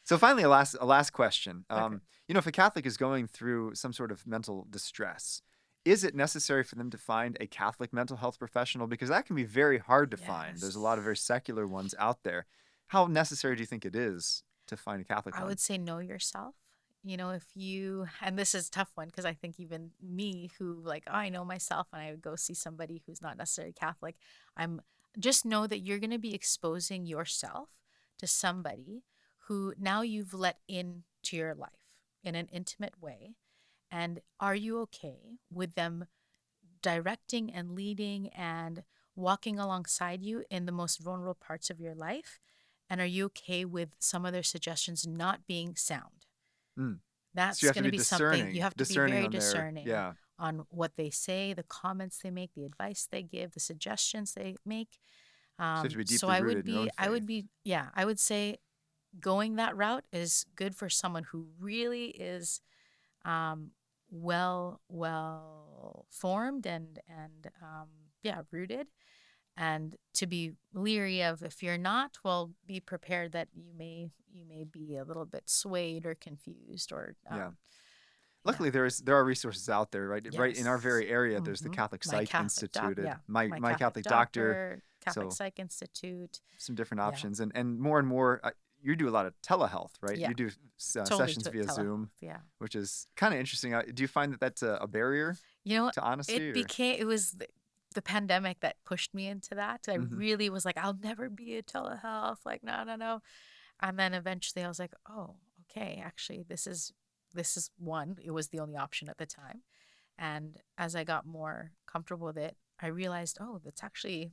So finally, a last question. Okay. If a Catholic is going through some sort of mental distress, is it necessary for them to find a Catholic mental health professional? Because that can be very hard to find. There's a lot of very Yes. secular ones out there. How necessary do you think it is to find a Catholic I one? would say know yourself. If you, and this is a tough one because I think even me who like, oh, I know myself and I would go see somebody who's not necessarily Catholic, I'm just know that you're going to be exposing yourself to somebody who now you've let into your life in an intimate way. And are you okay with them directing and leading and walking alongside you in the most vulnerable parts of your life? And are you okay with some of their suggestions not being sound? Mm. So you That's have to going to be be something you discerning, have to be discerning very on their, discerning yeah. on what they say, the comments they make, the advice they give, the suggestions they make. So you have to be So deeply rooted in your own I faith. would be, yeah, I would say going that route is good for someone who really is um, well formed and yeah, rooted, and to be leery of if you're not, well, be prepared that you may be a little bit swayed or confused or Yeah. yeah. Luckily, there are resources out there, right? Right in our Yes. very area, there's the Catholic My Psych Catholic doc, Institute, yeah. My my Catholic Catholic doctor. doctor, Catholic So Psych Institute. some different Yeah. options, and more. You do a lot of telehealth, right? Yeah. You do Totally sessions via telehealth. Zoom, Yeah. which is kind of interesting. Do you find that that's a barrier You know, to honesty, or? it was the pandemic that pushed me into that. I Hmm. really was like, I'll never be a telehealth. Like, no, no, no. And then eventually I was like, oh, okay, actually this is one. It was the only option at the time. And as I got more comfortable with it, I realized, oh, that's actually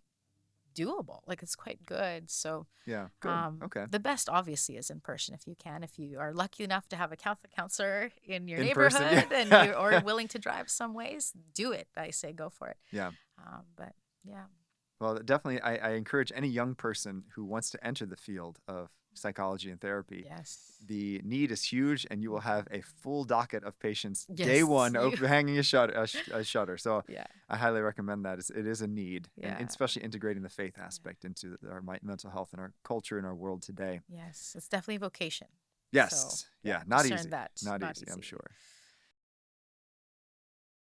doable. Like it's quite good. So Yeah, good. Okay. the best obviously is in person if you can. If you are lucky enough to have a Catholic counselor in your In person, yeah. neighborhood and you or willing to drive some ways, do it. I say go for it. Yeah. But yeah. Well, definitely, I encourage any young person who wants to enter the field of psychology and therapy. Yes. The need is huge, and you will have a full docket of patients day Yes. one, hanging a shutter. So Yeah. I highly recommend that. It is a need, and Yeah. especially integrating the faith Yeah. aspect into our mental health and our culture and our world today. Yes. It's definitely vocation. So Yes. yeah, Yeah. Not discern easy. that. Not Not easy, I'm easy. sure.